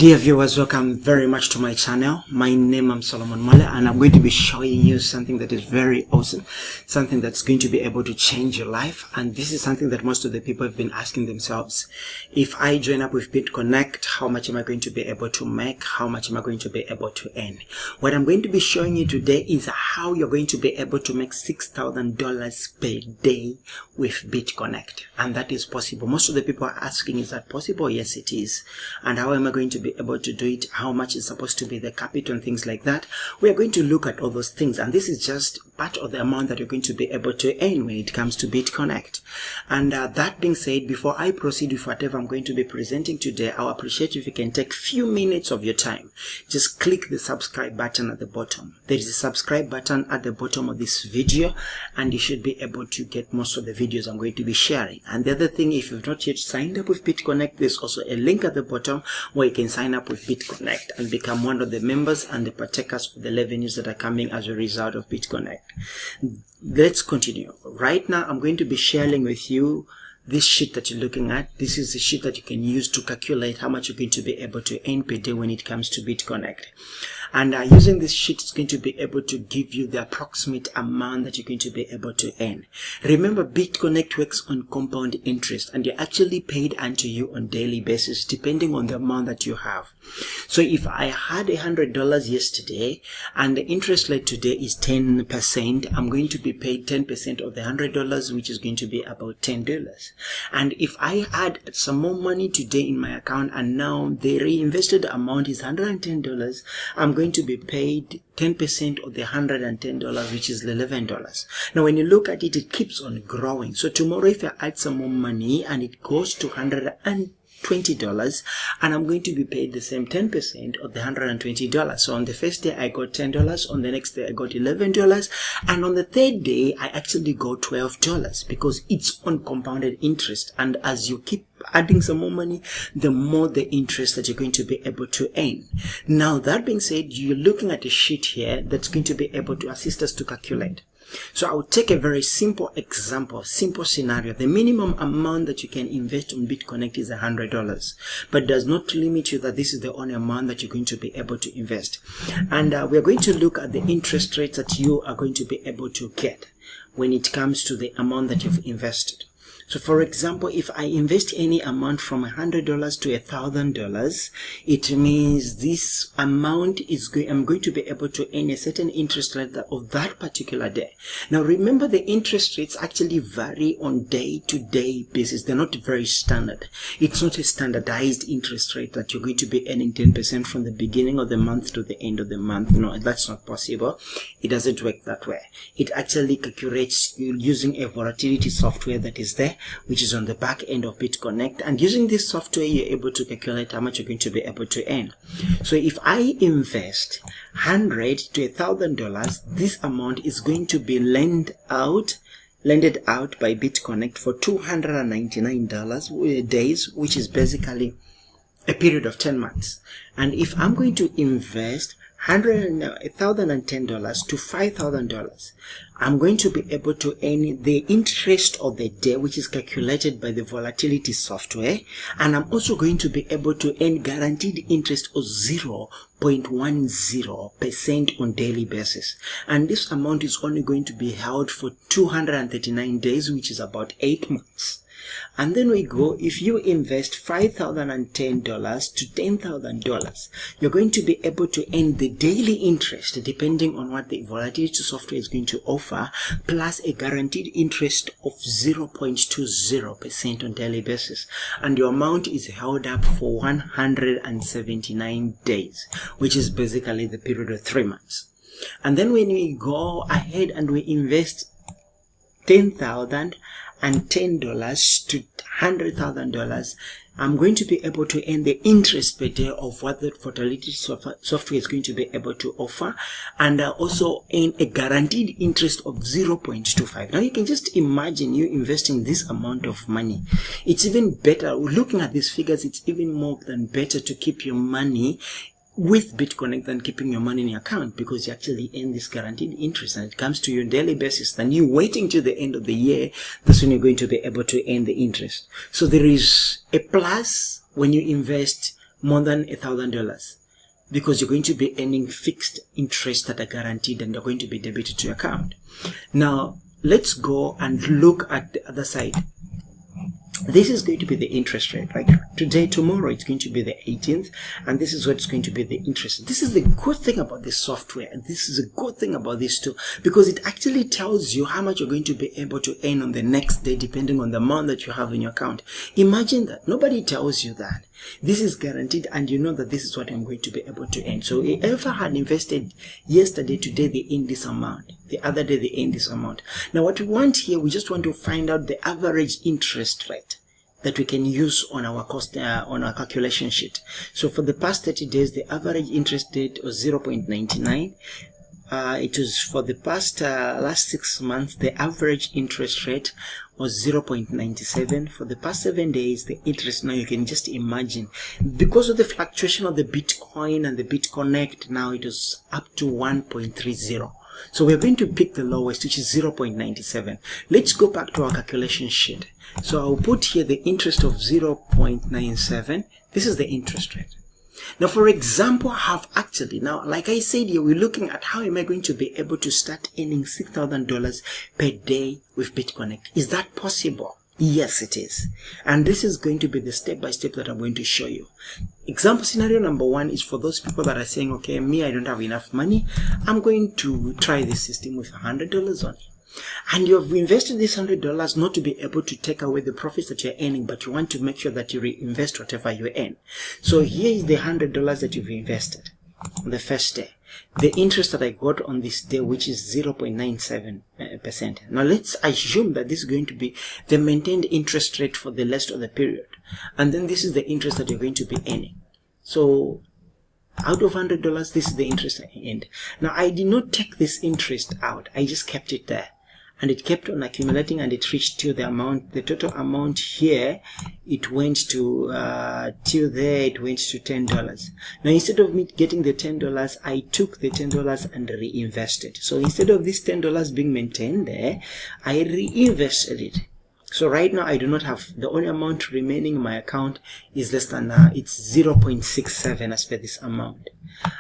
Dear viewers, welcome very much to my channel. My name is Solomon Mole, and I'm going to be showing you something that is very awesome, something that's going to be able to change your life. And this is something that most of the people have been asking themselves. If I join up with Bitconnect, how much am I going to be able to make? How much am I going to be able to earn? What I'm going to be showing you today is how you're going to be able to make $6,000 per day with Bitconnect. And that is possible. Most of the people are asking, is that possible? Yes, it is. And how am I going to be able to do it? How much is supposed to be the capital and things like that? We are going to look at all those things, and this is just part of the amount that you're going to be able to earn when it comes to Bitconnect. And that being said, before I proceed with whatever I'm going to be presenting today, I'll appreciate if you can take a few minutes of your time. Just click the subscribe button at the bottom. There is a subscribe button at the bottom of this video, and you should be able to get most of the videos I'm going to be sharing. And the other thing, if you've not yet signed up with Bitconnect, there's also a link at the bottom where you can sign up with Bitconnect and become one of the members and the partakers of the revenues that are coming as a result of Bitconnect. Let's continue. Right now, I'm going to be sharing with you this sheet that you're looking at. This is the sheet that you can use to calculate how much you're going to be able to earn per day when it comes to Bitconnect. And using this sheet is going to be able to give you the approximate amount that you're going to be able to earn. Remember, Bitconnect works on compound interest, and you're actually paid unto you on daily basis depending on the amount that you have. So if I had $100 yesterday and the interest rate today is 10%, I'm going to be paid 10% of the $100, which is going to be about $10. And if I add some more money today in my account and now the reinvested amount is $110, I'm going to be paid 10% of the $110, which is $11. Now, when you look at it, it keeps on growing. So tomorrow, if I add some more money and it goes to $120, and I'm going to be paid the same 10% of the $120. So on the first day I got $10, on the next day I got $11, and on the third day I actually got $12 because it's on compounded interest. And as you keep adding some more money, the more the interest that you're going to be able to earn. Now, that being said, you're looking at a sheet here that's going to be able to assist us to calculate. So I'll take a very simple example, simple scenario. The minimum amount that you can invest on Bitconnect is $100, but does not limit you that this is the only amount that you're going to be able to invest. And we're going to look at the interest rates that you are going to be able to get when it comes to the amount that you've invested. So for example, if I invest any amount from $100 to $1,000, it means this amount is I'm going to be able to earn a certain interest rate of that particular day. Now remember, the interest rates actually vary on day-to-day basis. They're not very standard. It's not a standardized interest rate that you're going to be earning 10% from the beginning of the month to the end of the month. No, that's not possible. It doesn't work that way. It actually calculates using a volatility software that is there, which is on the back end of Bitconnect. And using this software, you're able to calculate how much you're going to be able to earn. So if I invest $100 to $1,000, this amount is going to be lended out by Bitconnect for $299 days, which is basically a period of 10 months. And if I'm going to invest $1,010 to $5,000, I'm going to be able to earn the interest of the day, which is calculated by the volatility software, and I'm also going to be able to earn guaranteed interest of 0.10% on daily basis. And this amount is only going to be held for 239 days, which is about 8 months. And then we go, if you invest $5,010 to $10,000, you're going to be able to earn the daily interest depending on what the volatility software is going to offer, plus a guaranteed interest of 0.20% on daily basis. And your amount is held up for 179 days, which is basically the period of 3 months. And then when we go ahead and we invest $10,010 to $100,000, I'm going to be able to earn the interest per day of what the volatility software is going to be able to offer, and also earn a guaranteed interest of 0.25. Now you can just imagine you investing this amount of money. It's even better, looking at these figures, it's even more than better to keep your money with Bitconnect than keeping your money in your account, because you actually earn this guaranteed interest and it comes to you on a daily basis. Then you waiting till the end of the year, that's when you're going to be able to earn the interest. So there is a plus when you invest more than $1,000, because you're going to be earning fixed interest that are guaranteed and they're going to be debited to your account. Now, let's go and look at the other side. This is going to be the interest rate, right? Today, tomorrow, it's going to be the 18th, and this is what's going to be the interest. This is the good thing about this software, and this is a good thing about this too, because it actually tells you how much you're going to be able to earn on the next day, depending on the amount that you have in your account. Imagine that. Nobody tells you that. This is guaranteed, and you know that this is what I'm going to be able to earn. So whoever had invested yesterday, today they earn this amount. The other day they earn this amount. Now what we want here, we just want to find out the average interest rate that we can use on our cost on our calculation sheet. So for the past 30 days, the average interest rate was 0.99. It was for the past last 6 months, the average interest rate was 0.97. For the past 7 days, the interest, now you can just imagine, because of the fluctuation of the Bitcoin and the Bitconnect, now it is up to 1.30. So we're going to pick the lowest, which is 0.97. Let's go back to our calculation sheet. So I'll put here the interest of 0.97. This is the interest rate. Now, for example, I have actually, now, like I said here, we're looking at how am I going to be able to start earning $6,000 per day with Bitconnect. Is that possible? Yes, it is. And this is going to be the step-by-step that I'm going to show you. Example scenario number 1 is for those people that are saying, okay, me, I don't have enough money. I'm going to try this system with $100 on it. And you have invested this $100 not to be able to take away the profits that you're earning, but you want to make sure that you reinvest whatever you earn. So here is the $100 that you've invested on the first day. The interest that I got on this day, which is 0.97%. Now let's assume that this is going to be the maintained interest rate for the rest of the period. And then this is the interest that you're going to be earning. So out of $100, this is the interest I earned. Now I did not take this interest out. I just kept it there. And it kept on accumulating, and it reached to the amount, the total amount here, it went to, till there, it went to $10. Now, instead of me getting the $10, I took the $10 and reinvested. So instead of this $10 being maintained there, I reinvested it. So right now, I do not have, the only amount remaining in my account is less than, it's 0.67 as per this amount.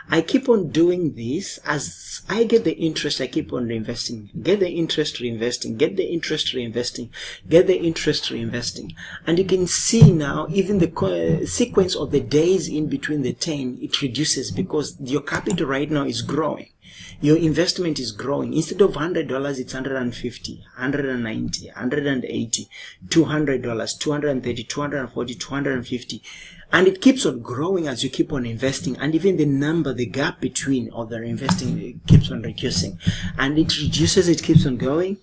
I keep on doing this. As I get the interest, I keep on reinvesting. Get the interest, reinvesting. Get the interest, reinvesting. Get the interest, reinvesting. And you can see now, even the sequence of the days in between the 10, it reduces because your capital right now is growing. Your investment is growing. Instead of $100, it's $150, $190, $180, $200, $230, $240, $250. And it keeps on growing as you keep on investing. And even the number, the gap between or the investing keeps on reducing. And it reduces, it keeps on going.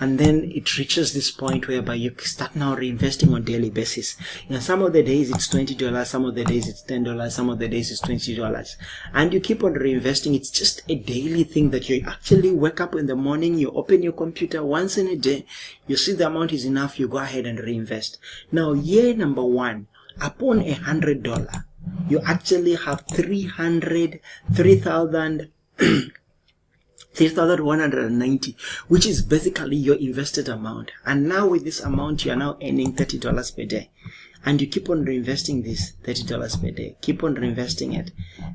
And then it reaches this point whereby you start now reinvesting on daily basis. You know, some of the days it's $20, some of the days it's $10, some of the days it's $20. And you keep on reinvesting. It's just a daily thing that you actually wake up in the morning, you open your computer once in a day, you see the amount is enough, you go ahead and reinvest. Now, year number 1, upon $100, you actually have 3,190, which is basically your invested amount. And now with this amount, you are now earning $30 per day. And you keep on reinvesting this $30 per day. Keep on reinvesting it.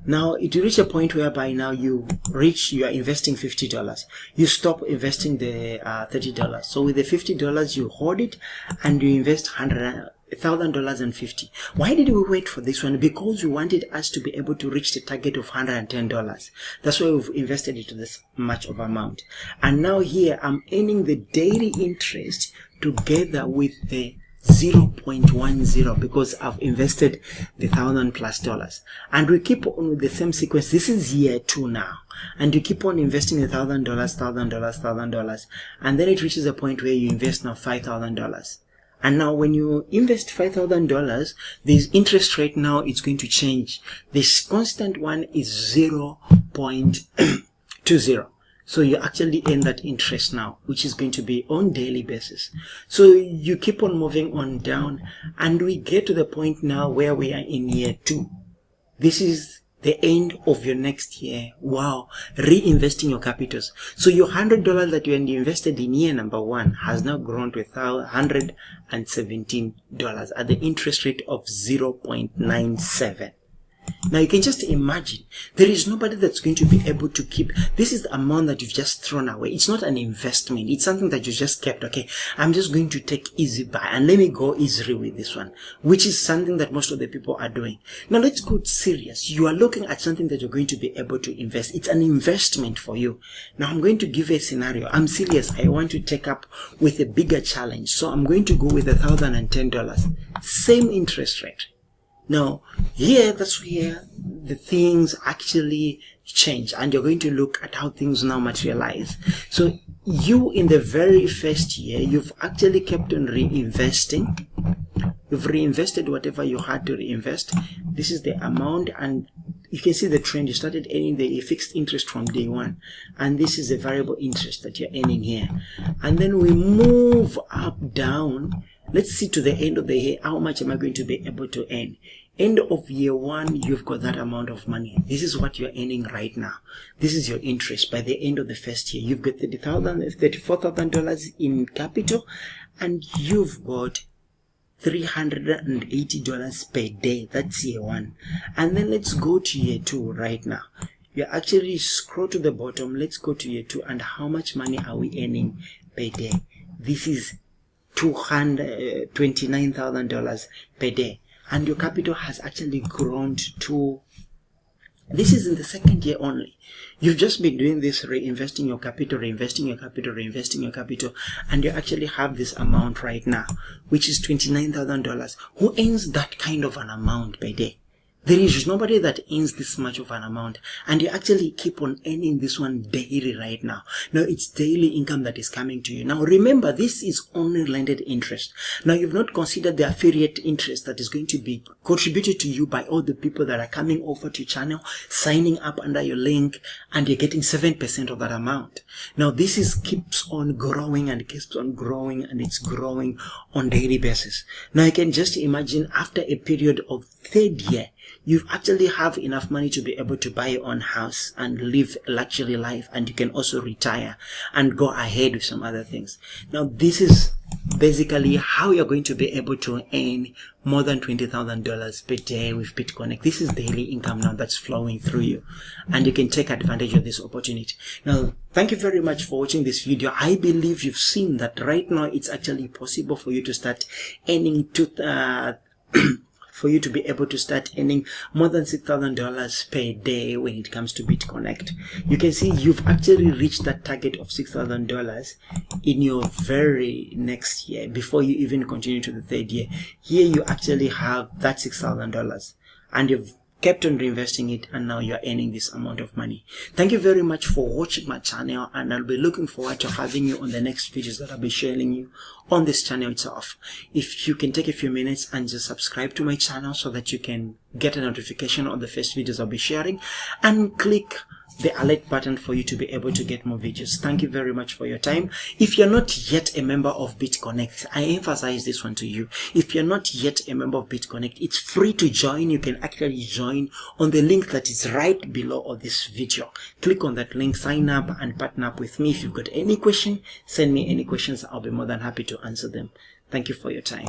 Now it will reach a point whereby now you are investing $50. You stop investing the $30. So with the $50, you hold it and you invest $1,000.50. Why did we wait for this one? Because we wanted us to be able to reach the target of $110. That's why we've invested into this much of amount. And now here I'm earning the daily interest together with the 0.10 because I've invested the $1,000+. And we keep on with the same sequence. This is year 2 now. And you keep on investing $1,000, $1,000, and then it reaches a point where you invest now $5,000. And now when you invest $5,000, this interest rate now is going to change. This constant one is 0.20. So you actually earn that interest now, which is going to be on daily basis. So you keep on moving on down, and we get to the point now where we are in year 2. This is the end of your next year. Wow. Reinvesting your capitals. So your $100 that you invested in year number 1 has now grown to $117 at the interest rate of 0.97. Now you can just imagine, there is nobody that's going to be able to keep, this is the amount that you've just thrown away. It's not an investment. It's something that you just kept. Okay, I'm just going to take easy buy and let me go easily with this one, which is something that most of the people are doing. Now let's go serious. You are looking at something that you're going to be able to invest. It's an investment for you. Now I'm going to give a scenario. I'm serious. I want to take up with a bigger challenge. So I'm going to go with $1,010. Same interest rate. Now, that's where the things actually change, and you're going to look at how things now materialize. So you, in the very first year, you've actually kept on reinvesting. You've reinvested whatever you had to reinvest. This is the amount, and you can see the trend. You started earning the fixed interest from day one, and this is the variable interest that you're earning here. And then we move up, down. Let's see to the end of the year, how much am I going to be able to earn? End of year one, you've got that amount of money. This is what you're earning right now. This is your interest. By the end of the first year, you've got $34,000 in capital, and you've got $380 per day. That's year one. And then let's go to year two right now. You actually scroll to the bottom. Let's go to year two, and how much money are we earning per day? This is $229,000 per day, and your capital has actually grown to, this is in the second year only. You've just been doing this, reinvesting your capital, reinvesting your capital, reinvesting your capital, and you actually have this amount right now, which is $29,000. Who earns that kind of an amount per day? There is nobody that earns this much of an amount, and you actually keep on earning this one daily right now. Now it's daily income that is coming to you. Now remember, this is only landed interest. Now you've not considered the affiliate interest that is going to be contributed to you by all the people that are coming over to your channel, signing up under your link, and you're getting 7% of that amount. Now this is keeps on growing and keeps on growing, and it's growing on daily basis. Now you can just imagine, after a period of third year, you actually have enough money to be able to buy your own house and live a luxury life, and you can also retire and go ahead with some other things. Now this is basically how you're going to be able to earn more than $20,000 per day with Bitconnect. This is daily income now that's flowing through you, and you can take advantage of this opportunity. Now, thank you very much for watching this video. I believe you've seen that right now it's actually possible for you to start earning for you to be able to start earning more than $6,000 per day when it comes to Bitconnect. You can see you've actually reached that target of $6,000 in your very next year, before you even continue to the third year. Here you actually have that $6,000, and you've kept on reinvesting it, and now you're earning this amount of money. Thank you very much for watching my channel, and I'll be looking forward to having you on the next videos that I'll be sharing you on this channel itself. If you can take a few minutes and just subscribe to my channel so that you can get a notification on the first videos I'll be sharing, and click the alert button for you to be able to get more videos. Thank you very much for your time. If you're not yet a member of Bitconnect, I emphasize this one to you. If you're not yet a member of Bitconnect, it's free to join. You can actually join on the link that is right below this video. Click on that link, sign up, and partner up with me. If you've got any question, send me any questions. I'll be more than happy to answer them. Thank you for your time.